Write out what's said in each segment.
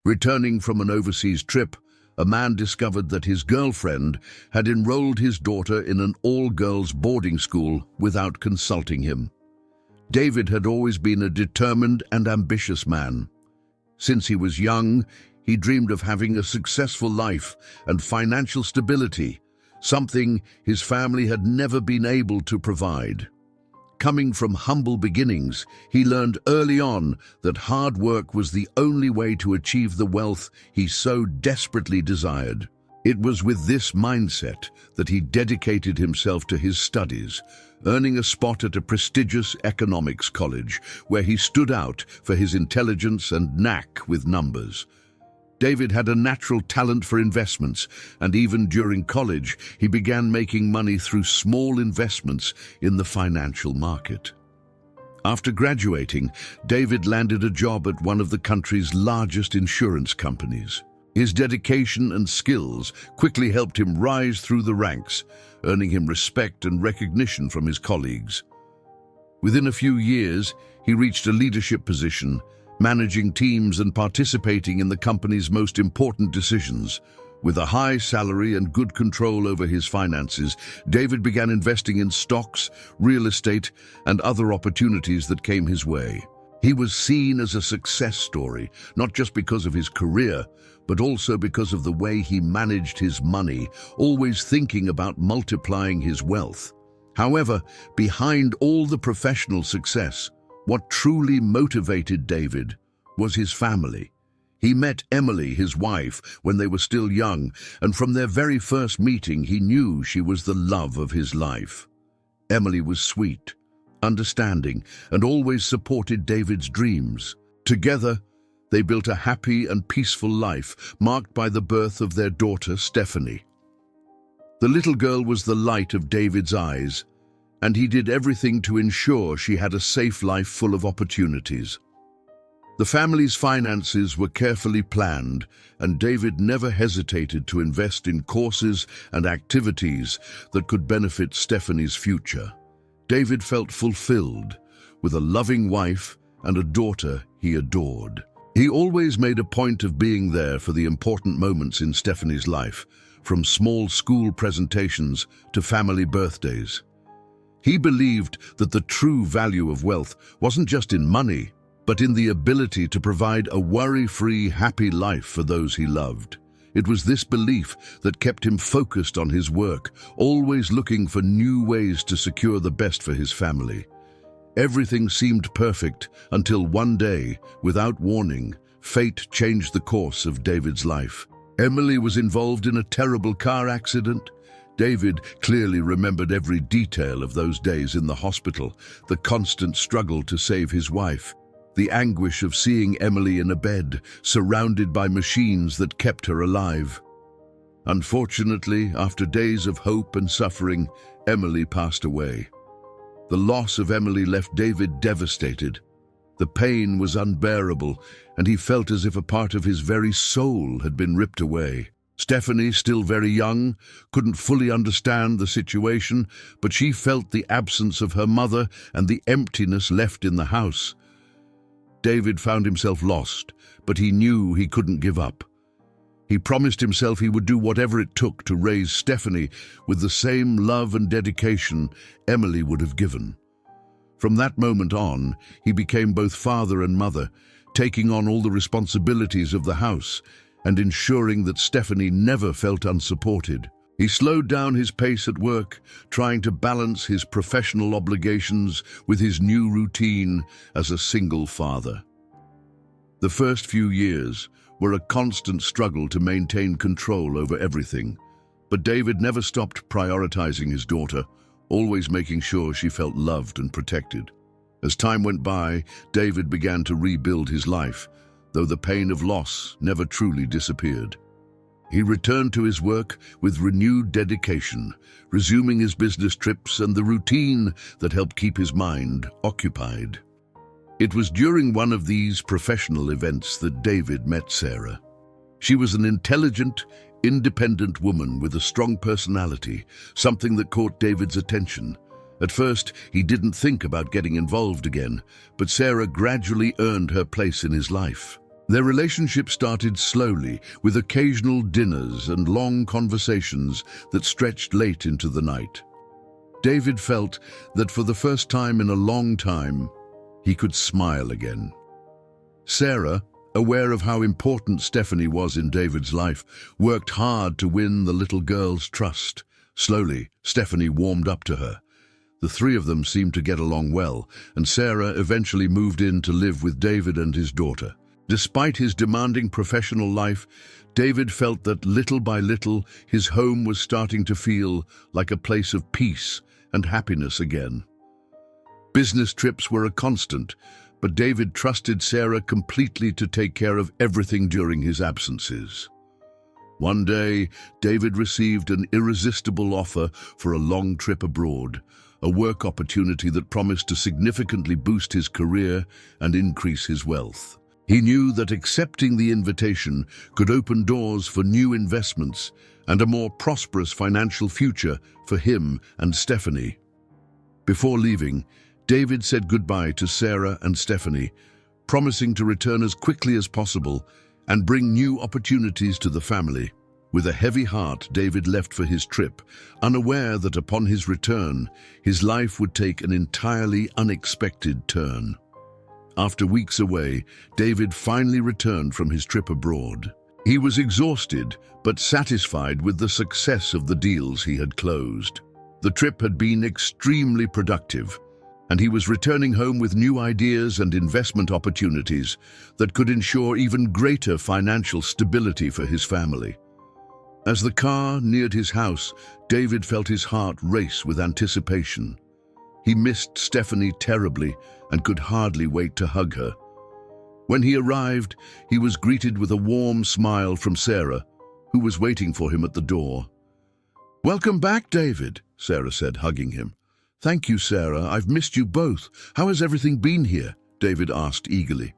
Returning from an overseas trip, a man discovered that his girlfriend had enrolled his daughter in an all-girls boarding school without consulting him. David had always been a determined and ambitious man. Since he was young, he dreamed of having a successful life and financial stability, something his family had never been able to provide. Coming from humble beginnings, he learned early on that hard work was the only way to achieve the wealth he so desperately desired. It was with this mindset that he dedicated himself to his studies, earning a spot at a prestigious economics college where he stood out for his intelligence and knack with numbers. David had a natural talent for investments, and even during college, he began making money through small investments in the financial market. After graduating, David landed a job at one of the country's largest insurance companies. His dedication and skills quickly helped him rise through the ranks, earning him respect and recognition from his colleagues. Within a few years, he reached a leadership position, managing teams and participating in the company's most important decisions. With a high salary and good control over his finances, David began investing in stocks, real estate, and other opportunities that came his way. He was seen as a success story, not just because of his career, but also because of the way he managed his money, always thinking about multiplying his wealth. However, behind all the professional success, what truly motivated David was his family. He met Emily, his wife, when they were still young, and from their very first meeting he knew she was the love of his life. Emily was sweet, understanding, and always supported David's dreams. Together, they built a happy and peaceful life, marked by the birth of their daughter, Stephanie. The little girl was the light of David's eyes, and he did everything to ensure she had a safe life full of opportunities. The family's finances were carefully planned, and David never hesitated to invest in courses and activities that could benefit Stephanie's future. David felt fulfilled, with a loving wife and a daughter he adored. He always made a point of being there for the important moments in Stephanie's life, from small school presentations to family birthdays. He believed that the true value of wealth wasn't just in money, but in the ability to provide a worry-free, happy life for those he loved. It was this belief that kept him focused on his work, always looking for new ways to secure the best for his family. Everything seemed perfect until one day, without warning, fate changed the course of David's life. Emily was involved in a terrible car accident. David clearly remembered every detail of those days in the hospital, the constant struggle to save his wife, the anguish of seeing Emily in a bed, surrounded by machines that kept her alive. Unfortunately, after days of hope and suffering, Emily passed away. The loss of Emily left David devastated. The pain was unbearable, and he felt as if a part of his very soul had been ripped away. Stephanie, still very young, couldn't fully understand the situation, but she felt the absence of her mother and the emptiness left in the house. David found himself lost, but he knew he couldn't give up. He promised himself he would do whatever it took to raise Stephanie with the same love and dedication Emily would have given. From that moment on, he became both father and mother, taking on all the responsibilities of the house and ensuring that Stephanie never felt unsupported. He slowed down his pace at work, trying to balance his professional obligations with his new routine as a single father. The first few years were a constant struggle to maintain control over everything, but David never stopped prioritizing his daughter, always making sure she felt loved and protected. As time went by, David began to rebuild his life, though the pain of loss never truly disappeared. He returned to his work with renewed dedication, resuming his business trips and the routine that helped keep his mind occupied. It was during one of these professional events that David met Sarah. She was an intelligent, independent woman with a strong personality, something that caught David's attention. At first, he didn't think about getting involved again, but Sarah gradually earned her place in his life. Their relationship started slowly, with occasional dinners and long conversations that stretched late into the night. David felt that for the first time in a long time, he could smile again. Sarah, aware of how important Stephanie was in David's life, worked hard to win the little girl's trust. Slowly, Stephanie warmed up to her. The three of them seemed to get along well, and Sarah eventually moved in to live with David and his daughter. Despite his demanding professional life, David felt that little by little his home was starting to feel like a place of peace and happiness again. Business trips were a constant, but David trusted Sarah completely to take care of everything during his absences. One day, David received an irresistible offer for a long trip abroad, a work opportunity that promised to significantly boost his career and increase his wealth. He knew that accepting the invitation could open doors for new investments and a more prosperous financial future for him and Stephanie. Before leaving, David said goodbye to Sarah and Stephanie, promising to return as quickly as possible and bring new opportunities to the family. With a heavy heart, David left for his trip, unaware that upon his return, his life would take an entirely unexpected turn. After weeks away, David finally returned from his trip abroad. He was exhausted, but satisfied with the success of the deals he had closed. The trip had been extremely productive, and he was returning home with new ideas and investment opportunities that could ensure even greater financial stability for his family. As the car neared his house, David felt his heart race with anticipation. He missed Stephanie terribly and could hardly wait to hug her. When he arrived, he was greeted with a warm smile from Sarah, who was waiting for him at the door. "Welcome back, David," Sarah said, hugging him. "Thank you, Sarah. I've missed you both. How has everything been here?" David asked eagerly.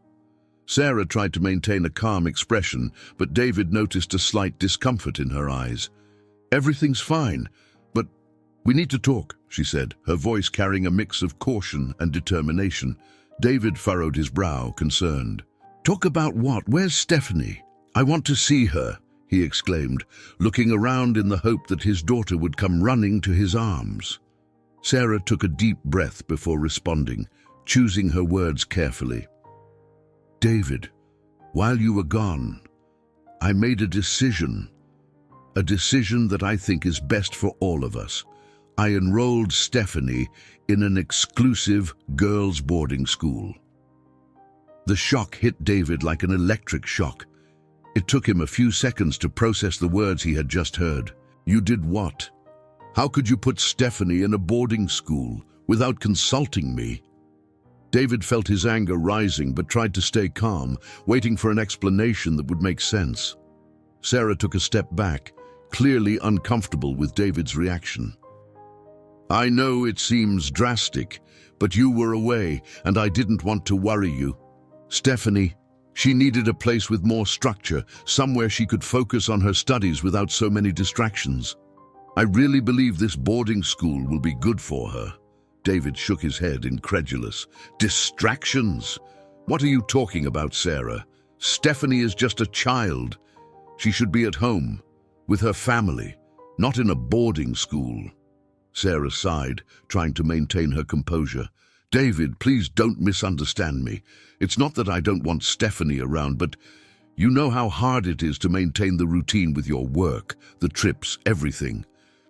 Sarah tried to maintain a calm expression, but David noticed a slight discomfort in her eyes. "Everything's fine, but we need to talk," she said, her voice carrying a mix of caution and determination. David furrowed his brow, concerned. "Talk about what? Where's Stephanie? I want to see her," he exclaimed, looking around in the hope that his daughter would come running to his arms. Sarah took a deep breath before responding, choosing her words carefully. "David, while you were gone, I made a decision that I think is best for all of us. I enrolled Stephanie in an exclusive girls' boarding school." The shock hit David like an electric shock. It took him a few seconds to process the words he had just heard. "You did what? How could you put Stephanie in a boarding school without consulting me?" David felt his anger rising but tried to stay calm, waiting for an explanation that would make sense. Sarah took a step back, clearly uncomfortable with David's reaction. "I know it seems drastic, but you were away and I didn't want to worry you. Stephanie, she needed a place with more structure, somewhere she could focus on her studies without so many distractions. I really believe this boarding school will be good for her." David shook his head, incredulous. "Distractions? What are you talking about, Sarah? Stephanie is just a child. She should be at home, with her family, not in a boarding school." Sarah sighed, trying to maintain her composure. "David, please don't misunderstand me. It's not that I don't want Stephanie around, but you know how hard it is to maintain the routine with your work, the trips, everything.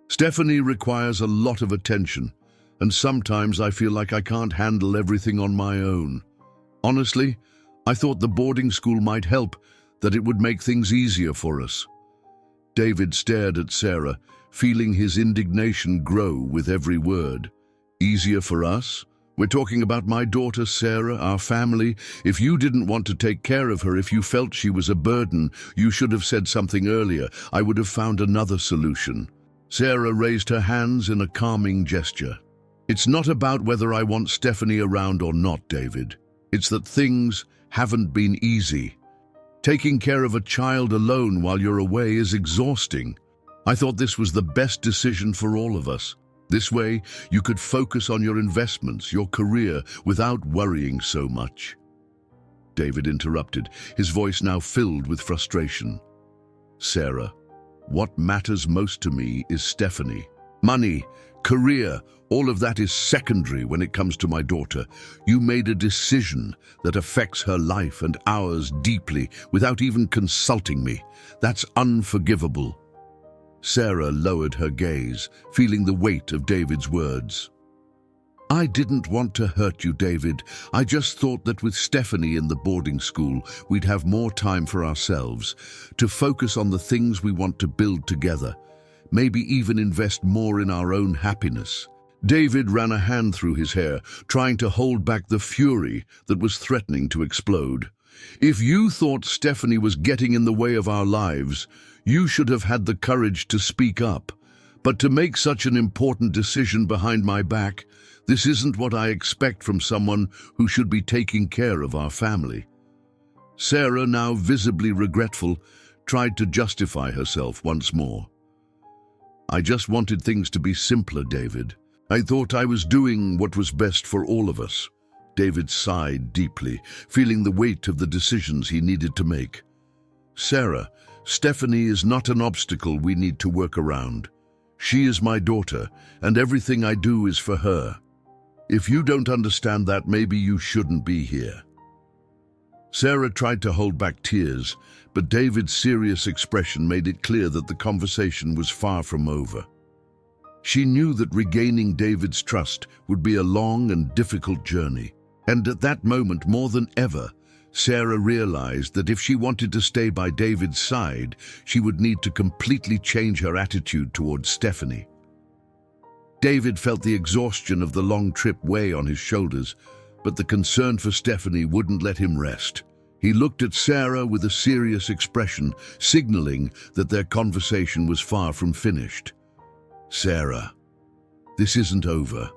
Stephanie requires a lot of attention, and sometimes I feel like I can't handle everything on my own. Honestly, I thought the boarding school might help, that it would make things easier for us." David stared at Sarah, feeling his indignation grow with every word. "Easier for us? We're talking about my daughter Sarah, our family. If you didn't want to take care of her, if you felt she was a burden, you should have said something earlier. I would have found another solution." Sarah raised her hands in a calming gesture. "It's not about whether I want Stephanie around or not, David. It's that things haven't been easy. Taking care of a child alone while you're away is exhausting. I thought this was the best decision for all of us. This way, you could focus on your investments, your career, without worrying so much." David interrupted, his voice now filled with frustration. "Sarah, what matters most to me is Stephanie. Money, career, all of that is secondary when it comes to my daughter. You made a decision that affects her life and ours deeply without even consulting me. That's unforgivable." Sarah lowered her gaze, feeling the weight of David's words. "I didn't want to hurt you, David. I just thought that with Stephanie in the boarding school, we'd have more time for ourselves, to focus on the things we want to build together, maybe even invest more in our own happiness." David ran a hand through his hair, trying to hold back the fury that was threatening to explode. "If you thought Stephanie was getting in the way of our lives, you should have had the courage to speak up. But to make such an important decision behind my back, this isn't what I expect from someone who should be taking care of our family." Sarah, now visibly regretful, tried to justify herself once more. "I just wanted things to be simpler, David. I thought I was doing what was best for all of us." David sighed deeply, feeling the weight of the decisions he needed to make. "Sarah, Stephanie is not an obstacle we need to work around. She is my daughter, and everything I do is for her. If you don't understand that, maybe you shouldn't be here." Sarah tried to hold back tears, but David's serious expression made it clear that the conversation was far from over. She knew that regaining David's trust would be a long and difficult journey, and at that moment, more than ever, Sarah realized that if she wanted to stay by David's side, she would need to completely change her attitude towards Stephanie. David felt the exhaustion of the long trip weigh on his shoulders, but the concern for Stephanie wouldn't let him rest. He looked at Sarah with a serious expression, signaling that their conversation was far from finished. "Sarah, this isn't over.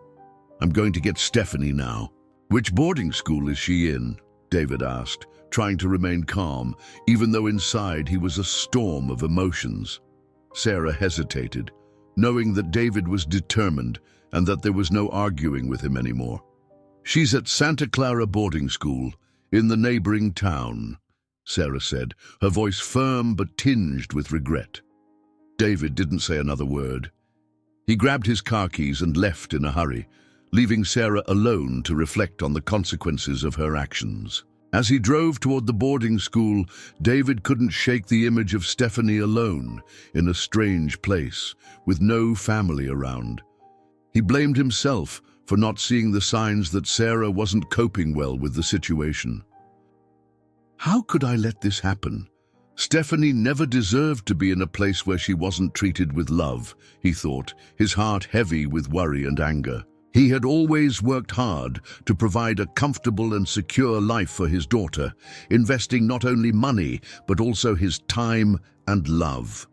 I'm going to get Stephanie now." "Which boarding school is she in?" David asked, trying to remain calm, even though inside he was a storm of emotions. Sarah hesitated, knowing that David was determined and that there was no arguing with him anymore. "She's at Santa Clara Boarding School, in the neighboring town," Sarah said, her voice firm but tinged with regret. David didn't say another word. He grabbed his car keys and left in a hurry, leaving Sarah alone to reflect on the consequences of her actions. As he drove toward the boarding school, David couldn't shake the image of Stephanie alone, in a strange place, with no family around. He blamed himself for not seeing the signs that Sarah wasn't coping well with the situation. "How could I let this happen? Stephanie never deserved to be in a place where she wasn't treated with love," he thought, his heart heavy with worry and anger. He had always worked hard to provide a comfortable and secure life for his daughter, investing not only money, but also his time and love.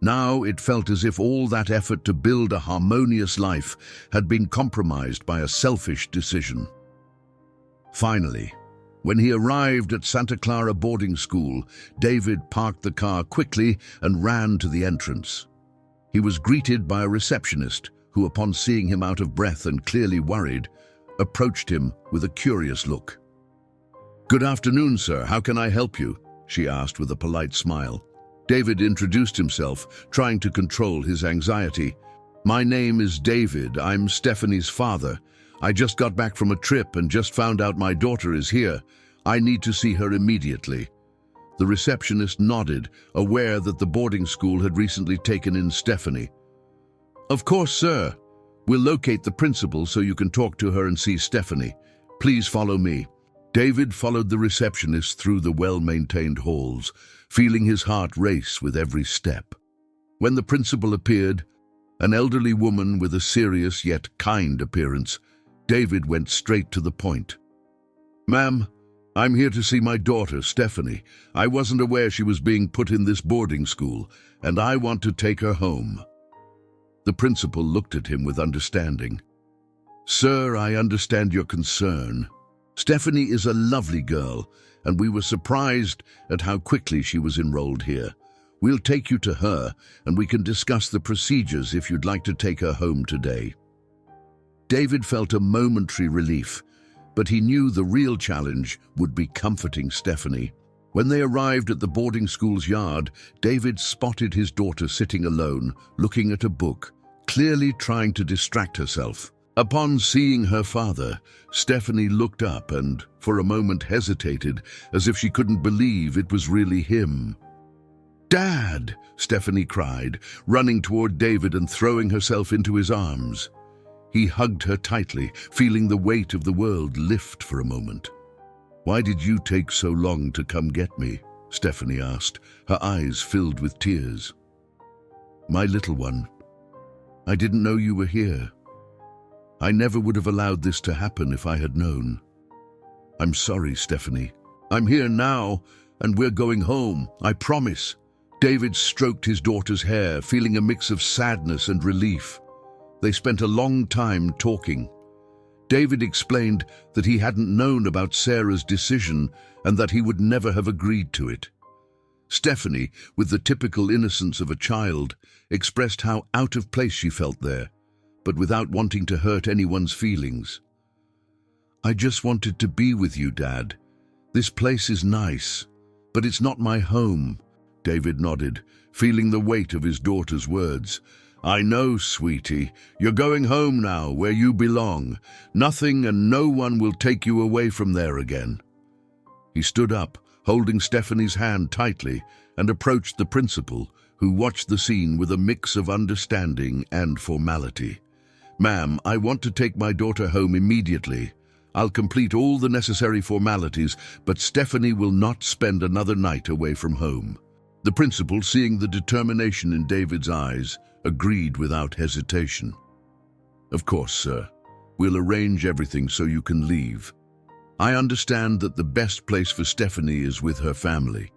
Now it felt as if all that effort to build a harmonious life had been compromised by a selfish decision. Finally, when he arrived at Santa Clara Boarding School, David parked the car quickly and ran to the entrance. He was greeted by a receptionist who, upon seeing him out of breath and clearly worried, approached him with a curious look. "Good afternoon, sir. How can I help you?" she asked with a polite smile. David introduced himself, trying to control his anxiety. "My name is David. I'm Stephanie's father. I just got back from a trip and just found out my daughter is here. I need to see her immediately." The receptionist nodded, aware that the boarding school had recently taken in Stephanie. "Of course, sir. We'll locate the principal so you can talk to her and see Stephanie. Please follow me." David followed the receptionist through the well-maintained halls, feeling his heart race with every step. When the principal appeared, an elderly woman with a serious yet kind appearance, David went straight to the point. "Ma'am, I'm here to see my daughter, Stephanie. I wasn't aware she was being put in this boarding school, and I want to take her home." The principal looked at him with understanding. "Sir, I understand your concern. Stephanie is a lovely girl, and we were surprised at how quickly she was enrolled here. We'll take you to her, and we can discuss the procedures if you'd like to take her home today." David felt a momentary relief, But he knew the real challenge would be comforting Stephanie. When they arrived at the boarding school's yard, David spotted his daughter sitting alone, looking at a book, clearly trying to distract herself. Upon seeing her father, Stephanie looked up and, for a moment, hesitated, as if she couldn't believe it was really him. "Dad!" Stephanie cried, running toward David and throwing herself into his arms. He hugged her tightly, feeling the weight of the world lift for a moment. "Why did you take so long to come get me?" Stephanie asked, her eyes filled with tears. "My little one, I didn't know you were here. I never would have allowed this to happen if I had known. I'm sorry, Stephanie. I'm here now, and we're going home, I promise." David stroked his daughter's hair, feeling a mix of sadness and relief. They spent a long time talking. David explained that he hadn't known about Sarah's decision and that he would never have agreed to it. Stephanie, with the typical innocence of a child, expressed how out of place she felt there, but without wanting to hurt anyone's feelings. "I just wanted to be with you, Dad. This place is nice, but it's not my home." David nodded, feeling the weight of his daughter's words. "I know, sweetie. You're going home now, where you belong. Nothing and no one will take you away from there again." He stood up, holding Stephanie's hand tightly, and approached the principal, who watched the scene with a mix of understanding and formality. "Ma'am, I want to take my daughter home immediately. I'll complete all the necessary formalities, but Stephanie will not spend another night away from home." The principal, seeing the determination in David's eyes, agreed without hesitation. "Of course, sir. We'll arrange everything so you can leave. I understand that the best place for Stephanie is with her family."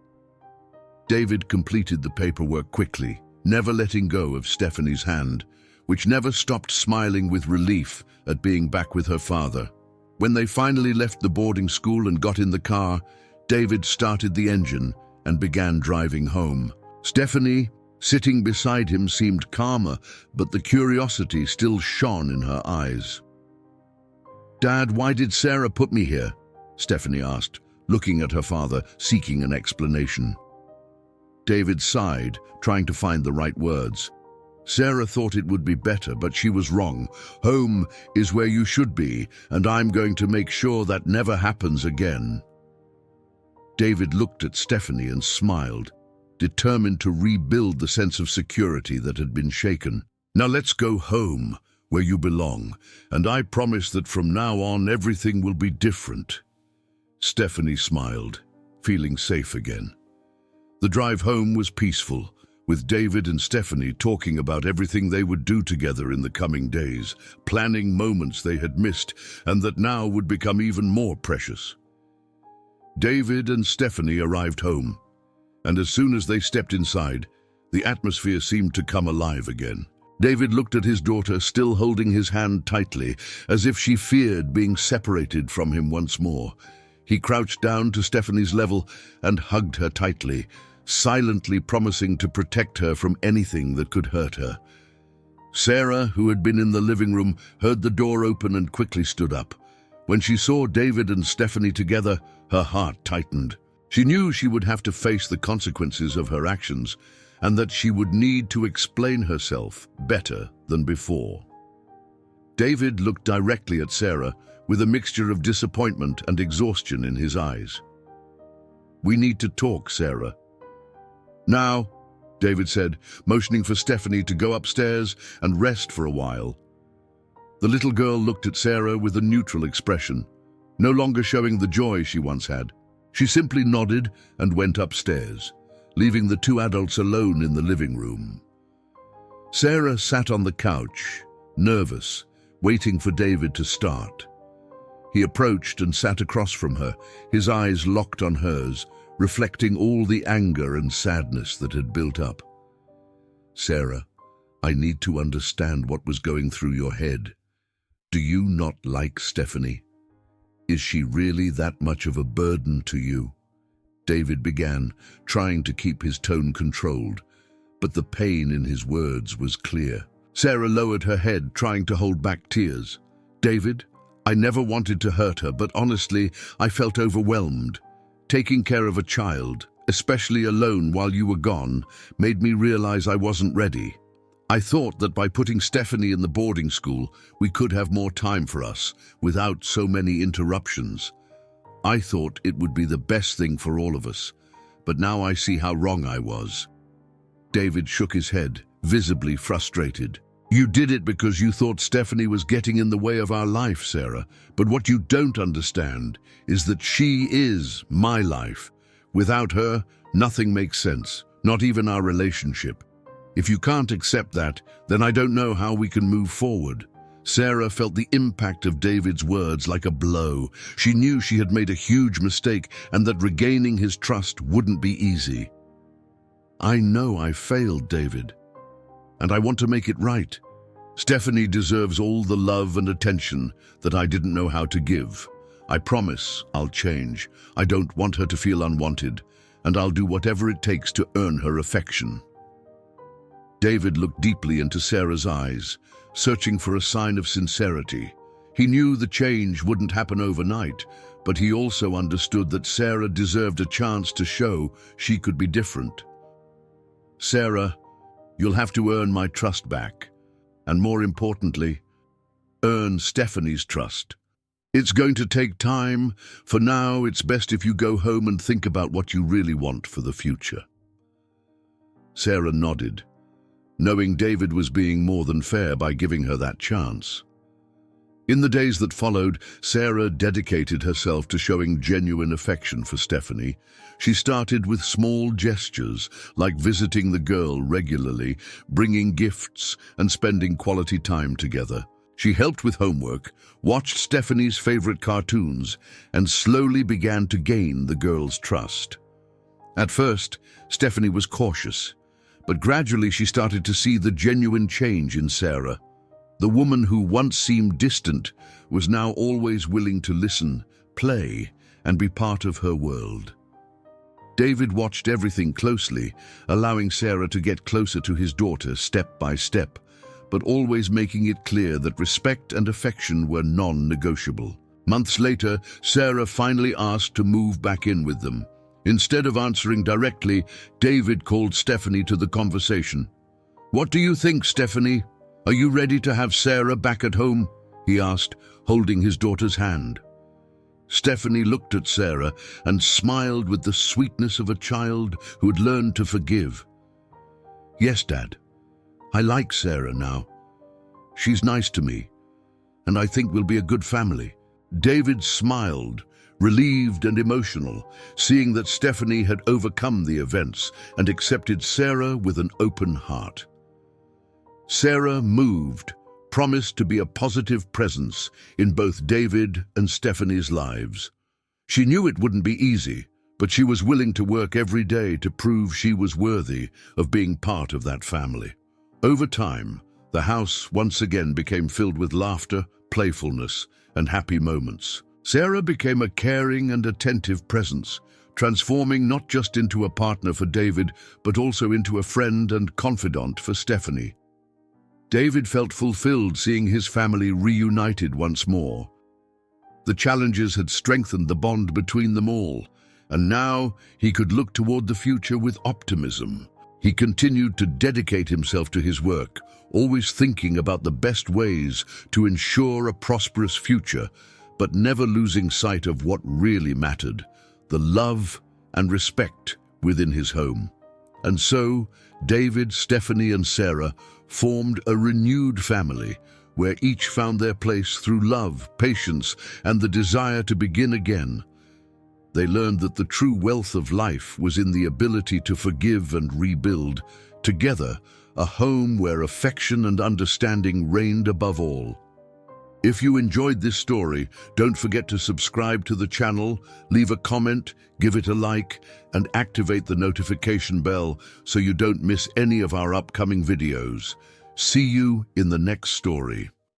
David completed the paperwork quickly, never letting go of Stephanie's hand, which never stopped smiling with relief at being back with her father. When they finally left the boarding school and got in the car, David started the engine and began driving home. Stephanie, sitting beside him, seemed calmer, but the curiosity still shone in her eyes. "Dad, why did Sarah put me here?" Stephanie asked, looking at her father, seeking an explanation. David sighed, trying to find the right words. "Sarah thought it would be better, but she was wrong. Home is where you should be, and I'm going to make sure that never happens again." David looked at Stephanie and smiled, determined to rebuild the sense of security that had been shaken. "Now let's go home, where you belong, and I promise that from now on everything will be different." Stephanie smiled, feeling safe again. The drive home was peaceful, with David and Stephanie talking about everything they would do together in the coming days, planning moments they had missed and that now would become even more precious. David and Stephanie arrived home, and as soon as they stepped inside, the atmosphere seemed to come alive again. David looked at his daughter, still holding his hand tightly, as if she feared being separated from him once more. He crouched down to Stephanie's level and hugged her tightly, silently promising to protect her from anything that could hurt her. Sarah, who had been in the living room, heard the door open and quickly stood up. When she saw David and Stephanie together, her heart tightened. She knew she would have to face the consequences of her actions, and that she would need to explain herself better than before. David looked directly at Sarah with a mixture of disappointment and exhaustion in his eyes. "We need to talk, Sarah." "Now," David said, motioning for Stephanie to go upstairs and rest for a while. The little girl looked at Sarah with a neutral expression, no longer showing the joy she once had. She simply nodded and went upstairs, leaving the two adults alone in the living room. Sarah sat on the couch, nervous, waiting for David to start. He approached and sat across from her, his eyes locked on hers, reflecting all the anger and sadness that had built up. "Sarah, I need to understand what was going through your head. Do you not like Stephanie? Is she really that much of a burden to you?" David began, trying to keep his tone controlled, but the pain in his words was clear. Sarah lowered her head, trying to hold back tears. "David, I never wanted to hurt her, but honestly, I felt overwhelmed. Taking care of a child, especially alone while you were gone, made me realize I wasn't ready. I thought that by putting Stephanie in the boarding school, we could have more time for us, without so many interruptions. I thought it would be the best thing for all of us, but now I see how wrong I was. David shook his head, visibly frustrated. You did it because you thought Stephanie was getting in the way of our life, Sarah. But what you don't understand is that she is my life. Without her, nothing makes sense, not even our relationship. If you can't accept that, then I don't know how we can move forward. Sarah felt the impact of David's words like a blow. She knew she had made a huge mistake and that regaining his trust wouldn't be easy. I know I failed, David, and I want to make it right. Stephanie deserves all the love and attention that I didn't know how to give. I promise I'll change. I don't want her to feel unwanted, and I'll do whatever it takes to earn her affection. David looked deeply into Sarah's eyes, searching for a sign of sincerity. He knew the change wouldn't happen overnight, but he also understood that Sarah deserved a chance to show she could be different. Sarah, you'll have to earn my trust back. And more importantly, earn Stephanie's trust. It's going to take time. For now, it's best if you go home and think about what you really want for the future. Sarah nodded, knowing David was being more than fair by giving her that chance. In the days that followed, Sarah dedicated herself to showing genuine affection for Stephanie. She started with small gestures, like visiting the girl regularly, bringing gifts, and spending quality time together. She helped with homework, watched Stephanie's favorite cartoons, and slowly began to gain the girl's trust. At first, Stephanie was cautious, but gradually she started to see the genuine change in Sarah. The woman who once seemed distant was now always willing to listen, play, and be part of her world. David watched everything closely, allowing Sarah to get closer to his daughter step by step, but always making it clear that respect and affection were non-negotiable. Months later, Sarah finally asked to move back in with them. Instead of answering directly, David called Stephanie to the conversation. "What do you think, Stephanie? Are you ready to have Sarah back at home?" he asked, holding his daughter's hand. Stephanie looked at Sarah and smiled with the sweetness of a child who had learned to forgive. "Yes, Dad. I like Sarah now. She's nice to me, and I think we'll be a good family." David smiled, relieved and emotional, seeing that Stephanie had overcome the events and accepted Sarah with an open heart. Sarah moved, promised to be a positive presence in both David and Stephanie's lives. She knew it wouldn't be easy, but she was willing to work every day to prove she was worthy of being part of that family. Over time, the house once again became filled with laughter, playfulness, and happy moments. Sarah became a caring and attentive presence, transforming not just into a partner for David, but also into a friend and confidant for Stephanie. David felt fulfilled seeing his family reunited once more. The challenges had strengthened the bond between them all, and now he could look toward the future with optimism. He continued to dedicate himself to his work, always thinking about the best ways to ensure a prosperous future, but never losing sight of what really mattered, the love and respect within his home. And so, David, Stephanie, and Sarah formed a renewed family where each found their place through love, patience, and the desire to begin again. They learned that the true wealth of life was in the ability to forgive and rebuild, together, a home where affection and understanding reigned above all. If you enjoyed this story, don't forget to subscribe to the channel, leave a comment, give it a like, and activate the notification bell so you don't miss any of our upcoming videos. See you in the next story.